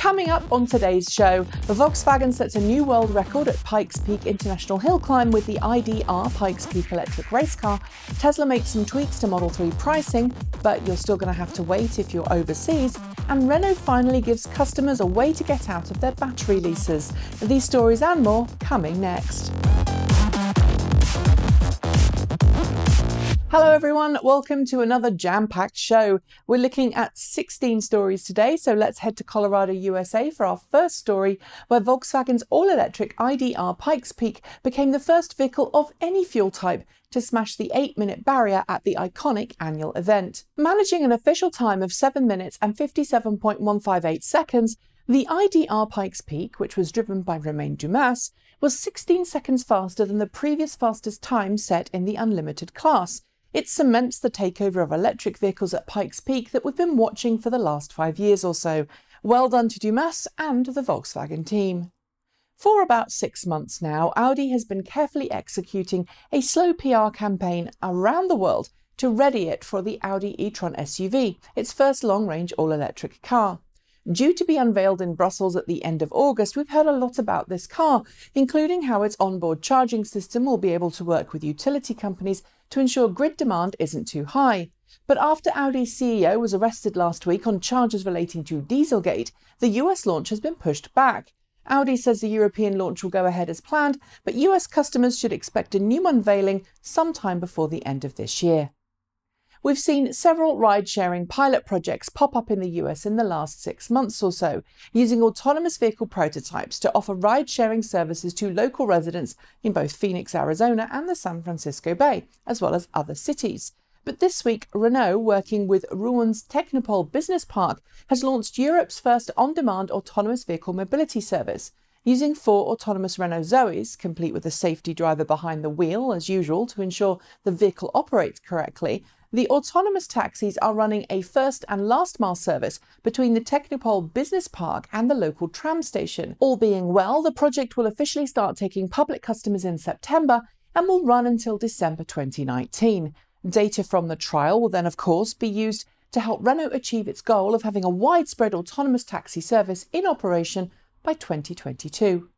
Coming up on today's show, Volkswagen sets a new world record at Pikes Peak International Hill Climb with the IDR Pikes Peak electric race car. Tesla makes some tweaks to Model 3 pricing, but you're still going to have to wait if you're overseas. And Renault finally gives customers a way to get out of their battery leases. These stories and more coming next. Hello everyone, welcome to another jam-packed show. We're looking at 16 stories today, so let's head to Colorado, USA for our first story, where Volkswagen's all-electric IDR Pikes Peak became the first vehicle of any fuel type to smash the 8-minute barrier at the iconic annual event. Managing an official time of 7 minutes and 57.158 seconds, the IDR Pikes Peak, which was driven by Romain Dumas, was 16 seconds faster than the previous fastest time set in the Unlimited class. It cements the takeover of electric vehicles at Pikes Peak that we've been watching for the last 5 years or so. Well done to Dumas and the Volkswagen team. For about 6 months now, Audi has been carefully executing a slow PR campaign around the world to ready it for the Audi e-tron SUV, its first long-range all-electric car. Due to be unveiled in Brussels at the end of August, we've heard a lot about this car, including how its onboard charging system will be able to work with utility companies to ensure grid demand isn't too high. But after Audi's CEO was arrested last week on charges relating to Dieselgate, the US launch has been pushed back. Audi says the European launch will go ahead as planned, but US customers should expect a new unveiling sometime before the end of this year. We've seen several ride-sharing pilot projects pop up in the US in the last 6 months or so, using autonomous vehicle prototypes to offer ride-sharing services to local residents in both Phoenix, Arizona and the San Francisco Bay, as well as other cities. But this week, Renault, working with Rouen Technopole Business Park, has launched Europe's first on-demand autonomous vehicle mobility service. Using 4 autonomous Renault Zoes, complete with a safety driver behind the wheel, as usual, to ensure the vehicle operates correctly, the autonomous taxis are running a first and last mile service between the Technopole Business Park and the local tram station. All being well, the project will officially start taking public customers in September and will run until December 2019. Data from the trial will then, of course, be used to help Renault achieve its goal of having a widespread autonomous taxi service in operation by 2022.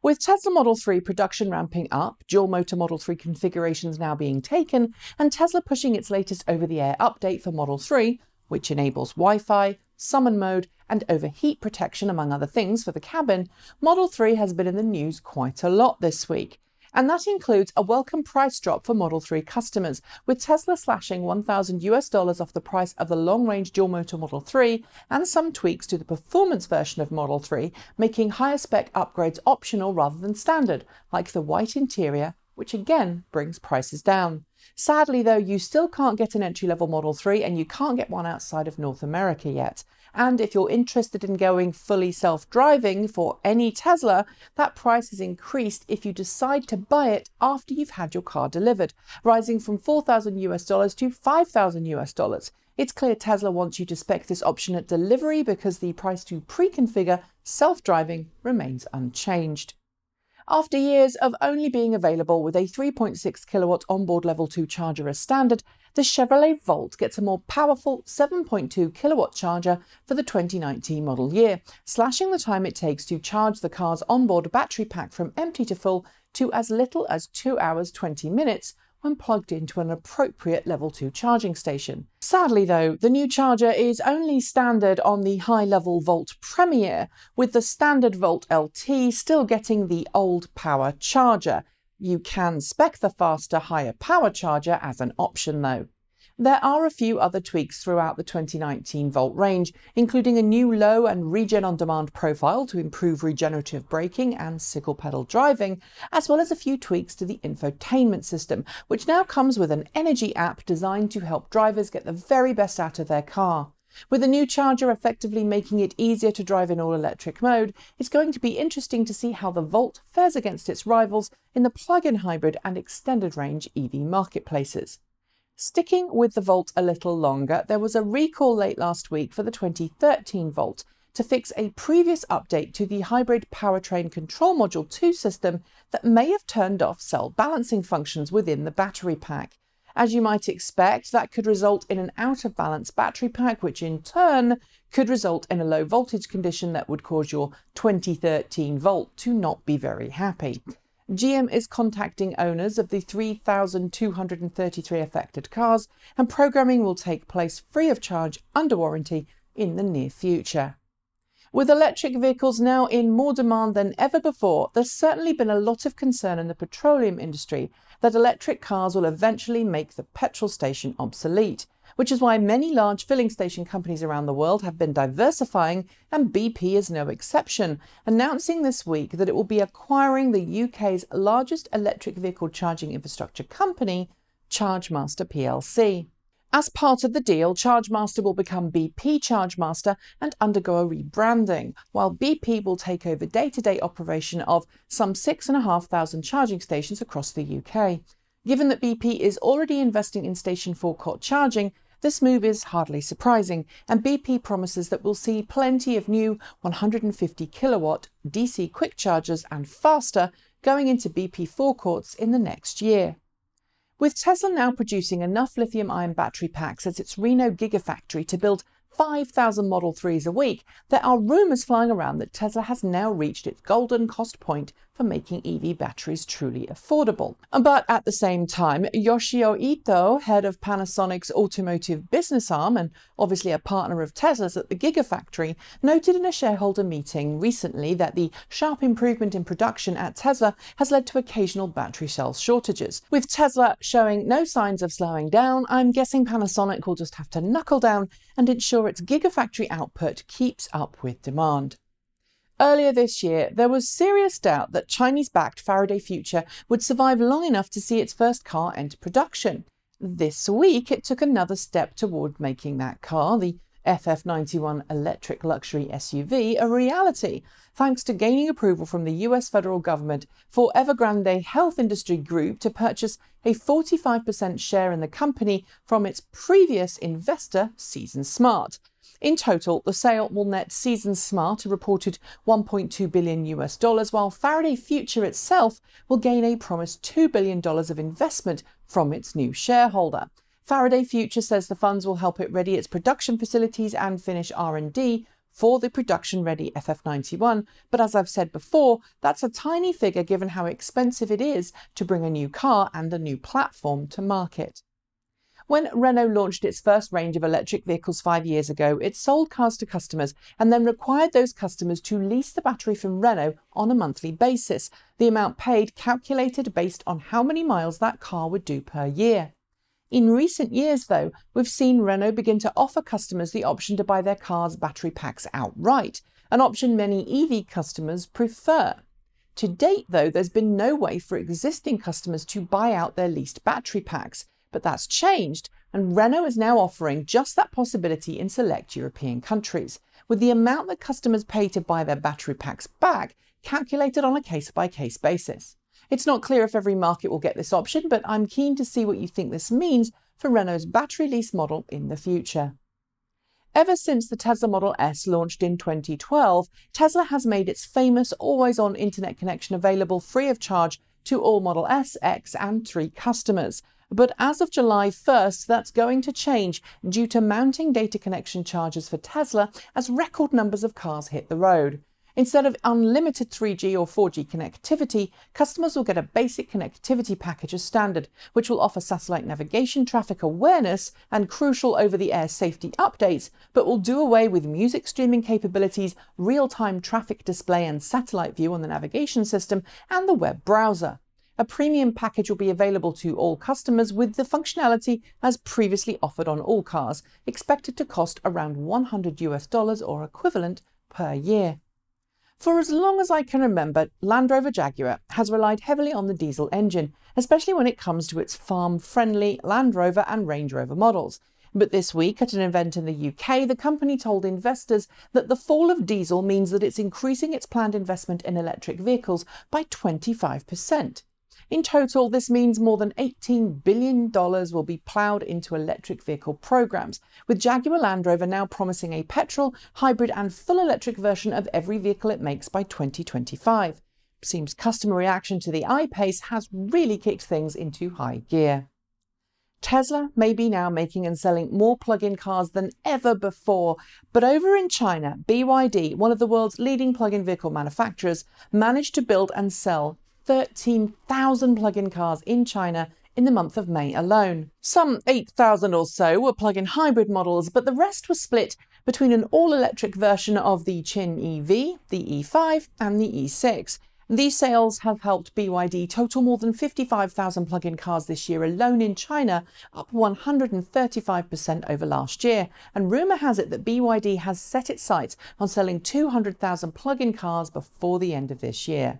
With Tesla Model 3 production ramping up, dual-motor Model 3 configurations now being taken, and Tesla pushing its latest over-the-air update for Model 3, which enables Wi-Fi, summon mode, and overheat protection, among other things, for the cabin, Model 3 has been in the news quite a lot this week. And that includes a welcome price drop for Model 3 customers, with Tesla slashing $1,000 off the price of the long-range dual-motor Model 3 and some tweaks to the performance version of Model 3, making higher-spec upgrades optional rather than standard, like the white interior, which again brings prices down. Sadly, though, you still can't get an entry-level Model 3 and you can't get one outside of North America yet. And if you're interested in going fully self-driving for any Tesla, that price is increased if you decide to buy it after you've had your car delivered, rising from $4,000 to $5,000. It's clear Tesla wants you to spec this option at delivery because the price to pre-configure self-driving remains unchanged. After years of only being available with a 3.6 kilowatt onboard level 2 charger as standard, the Chevrolet Volt gets a more powerful 7.2 kilowatt charger for the 2019 model year, slashing the time it takes to charge the car's onboard battery pack from empty to full to as little as 2 hours 20 minutes when plugged into an appropriate level 2 charging station. Sadly though, the new charger is only standard on the high-level Volt Premier, with the standard Volt LT still getting the old power charger. You can spec the faster, higher power charger as an option though. There are a few other tweaks throughout the 2019 Volt range, including a new low and regen on-demand profile to improve regenerative braking and single pedal driving, as well as a few tweaks to the infotainment system, which now comes with an energy app designed to help drivers get the very best out of their car. With a new charger effectively making it easier to drive in all-electric mode, it's going to be interesting to see how the Volt fares against its rivals in the plug-in hybrid and extended-range EV marketplaces. Sticking with the Volt a little longer, there was a recall late last week for the 2013 Volt to fix a previous update to the hybrid powertrain control module 2 system that may have turned off cell balancing functions within the battery pack. As you might expect, that could result in an out-of-balance battery pack, which in turn could result in a low voltage condition that would cause your 2013 Volt to not be very happy. GM is contacting owners of the 3,233 affected cars, and programming will take place free of charge under warranty in the near future. With electric vehicles now in more demand than ever before, there's certainly been a lot of concern in the petroleum industry that electric cars will eventually make the petrol station obsolete, which is why many large filling station companies around the world have been diversifying, and BP is no exception, announcing this week that it will be acquiring the UK's largest electric vehicle charging infrastructure company, ChargeMaster plc. As part of the deal, ChargeMaster will become BP ChargeMaster and undergo a rebranding, while BP will take over day-to-day operation of some 6,500 charging stations across the UK. Given that BP is already investing in station forecourt charging, this move is hardly surprising, and BP promises that we'll see plenty of new 150 kilowatt DC quick chargers and faster going into BP forecourts in the next year. With Tesla now producing enough lithium-ion battery packs at its Reno Gigafactory to build 5,000 Model 3s a week, there are rumours flying around that Tesla has now reached its golden cost point for making EV batteries truly affordable. But at the same time, Yoshio Ito, head of Panasonic's automotive business arm and obviously a partner of Tesla's at the Gigafactory, noted in a shareholder meeting recently that the sharp improvement in production at Tesla has led to occasional battery cell shortages. With Tesla showing no signs of slowing down, I'm guessing Panasonic will just have to knuckle down and ensure its Gigafactory output keeps up with demand. Earlier this year, there was serious doubt that Chinese-backed Faraday Future would survive long enough to see its first car enter production. This week, it took another step toward making that car, the FF91 electric luxury SUV, a reality, thanks to gaining approval from the US federal government for Evergrande Health Industry Group to purchase a 45% share in the company from its previous investor, Season Smart. In total, the sale will net Season Smart a reported $1.2 billion, while Faraday Future itself will gain a promised $2 billion of investment from its new shareholder. Faraday Future says the funds will help it ready its production facilities and finish R&D for the production-ready FF91, but as I've said before, that's a tiny figure given how expensive it is to bring a new car and a new platform to market. When Renault launched its first range of electric vehicles 5 years ago, it sold cars to customers and then required those customers to lease the battery from Renault on a monthly basis, the amount paid calculated based on how many miles that car would do per year. In recent years, though, we've seen Renault begin to offer customers the option to buy their cars' battery packs outright, an option many EV customers prefer. To date, though, there's been no way for existing customers to buy out their leased battery packs. But that's changed, and Renault is now offering just that possibility in select European countries, with the amount that customers pay to buy their battery packs back calculated on a case-by-case basis. It's not clear if every market will get this option, but I'm keen to see what you think this means for Renault's battery lease model in the future. Ever since the Tesla Model S launched in 2012, Tesla has made its famous always-on internet connection available free of charge to all Model S, X and 3 customers. But as of July 1st, that's going to change due to mounting data connection charges for Tesla as record numbers of cars hit the road. Instead of unlimited 3G or 4G connectivity, customers will get a basic connectivity package as standard, which will offer satellite navigation, traffic awareness, and crucial over-the-air safety updates, but will do away with music streaming capabilities, real-time traffic display and satellite view on the navigation system, and the web browser. A premium package will be available to all customers with the functionality as previously offered on all cars, expected to cost around $100 or equivalent per year. For as long as I can remember, Land Rover Jaguar has relied heavily on the diesel engine, especially when it comes to its farm-friendly Land Rover and Range Rover models. But this week, at an event in the UK, the company told investors that the fall of diesel means that it's increasing its planned investment in electric vehicles by 25%. In total, this means more than $18 billion will be ploughed into electric vehicle programs, with Jaguar Land Rover now promising a petrol, hybrid and full electric version of every vehicle it makes by 2025. Seems customer reaction to the I-Pace has really kicked things into high gear. Tesla may be now making and selling more plug-in cars than ever before, but over in China, BYD, one of the world's leading plug-in vehicle manufacturers, managed to build and sell 13,000 plug-in cars in China in the month of May alone. Some 8,000 or so were plug-in hybrid models, but the rest was split between an all-electric version of the Qin EV, the E5 and the E6. These sales have helped BYD total more than 55,000 plug-in cars this year alone in China, up 135% over last year. And rumour has it that BYD has set its sights on selling 200,000 plug-in cars before the end of this year.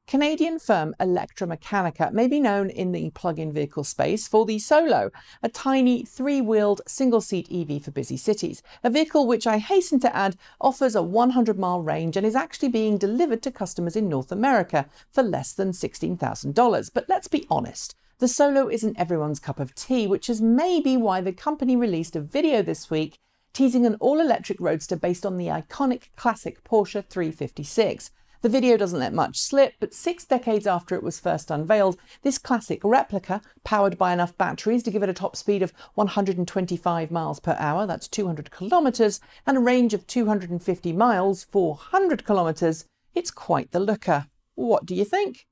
Canadian firm Electromechanica may be known in the plug-in vehicle space for the Solo, a tiny three-wheeled single-seat EV for busy cities, a vehicle which I hasten to add offers a 100-mile range and is actually being delivered to customers in North America for less than $16,000. But let's be honest, the Solo isn't everyone's cup of tea, which is maybe why the company released a video this week teasing an all-electric roadster based on the iconic classic Porsche 356. The video doesn't let much slip, but 6 decades after it was first unveiled, this classic replica, powered by enough batteries to give it a top speed of 125 miles per hour, that's 200 kilometres, and a range of 250 miles, 400 kilometres, it's quite the looker. What do you think?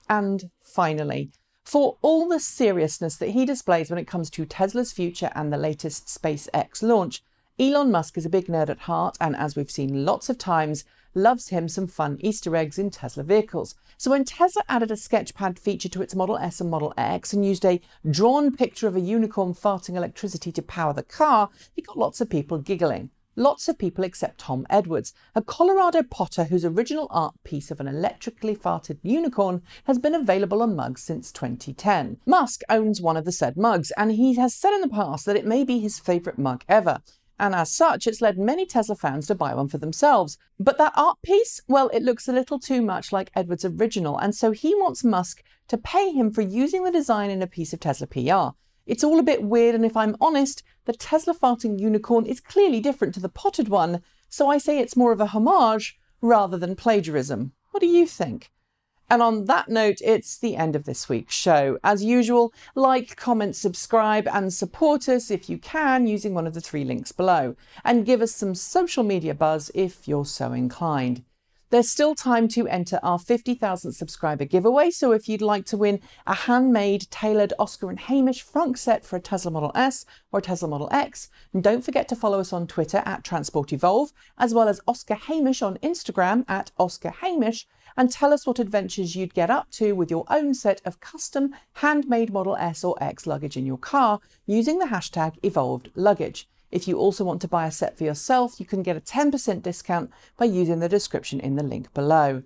And finally, for all the seriousness that he displays when it comes to Tesla's future and the latest SpaceX launch, Elon Musk is a big nerd at heart and, as we've seen lots of times, loves him some fun Easter eggs in Tesla vehicles. So when Tesla added a sketchpad feature to its Model S and Model X and used a drawn picture of a unicorn farting electricity to power the car, it got lots of people giggling. Lots of people except Tom Edwards, a Colorado potter whose original art piece of an electrically farted unicorn has been available on mugs since 2010. Musk owns one of the said mugs, and he has said in the past that it may be his favourite mug ever. And as such, it's led many Tesla fans to buy one for themselves. But that art piece, well, it looks a little too much like Edwards' original, and so he wants Musk to pay him for using the design in a piece of Tesla PR. It's all a bit weird, and if I'm honest, the Tesla farting unicorn is clearly different to the potted one, so I say it's more of a homage rather than plagiarism. What do you think? And on that note, it's the end of this week's show. As usual, like, comment, subscribe, and support us if you can using one of the 3 links below. And give us some social media buzz if you're so inclined. There's still time to enter our 50,000 subscriber giveaway, so if you'd like to win a handmade, tailored Oscar and Hamish frunk set for a Tesla Model S or a Tesla Model X, and don't forget to follow us on Twitter at TransportEvolve, as well as Oscar Hamish on Instagram at Oscar Hamish, and tell us what adventures you'd get up to with your own set of custom handmade Model S or X luggage in your car using the hashtag #EvolvedLuggage. If you also want to buy a set for yourself, you can get a 10% discount by using the description in the link below.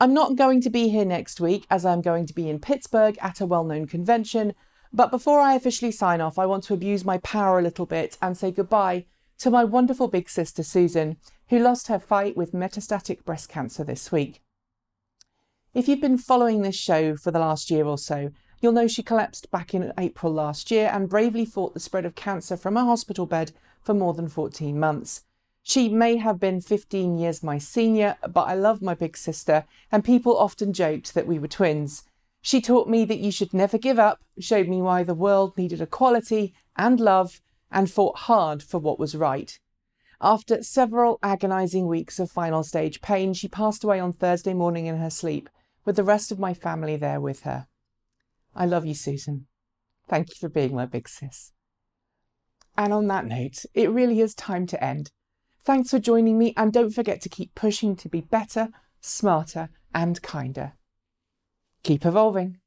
I'm not going to be here next week as I'm going to be in Pittsburgh at a well-known convention, but before I officially sign off, I want to abuse my power a little bit and say goodbye to my wonderful big sister Susan, who lost her fight with metastatic breast cancer this week. If you've been following this show for the last year or so, you'll know she collapsed back in April last year and bravely fought the spread of cancer from a hospital bed for more than 14 months. She may have been 15 years my senior, but I love my big sister, and people often joked that we were twins. She taught me that you should never give up, showed me why the world needed equality and love, and fought hard for what was right. After several agonising weeks of final stage pain, she passed away on Thursday morning in her sleep, with the rest of my family there with her. I love you, Susan. Thank you for being my big sis. And on that note, it really is time to end. Thanks for joining me, and don't forget to keep pushing to be better, smarter, and kinder. Keep evolving.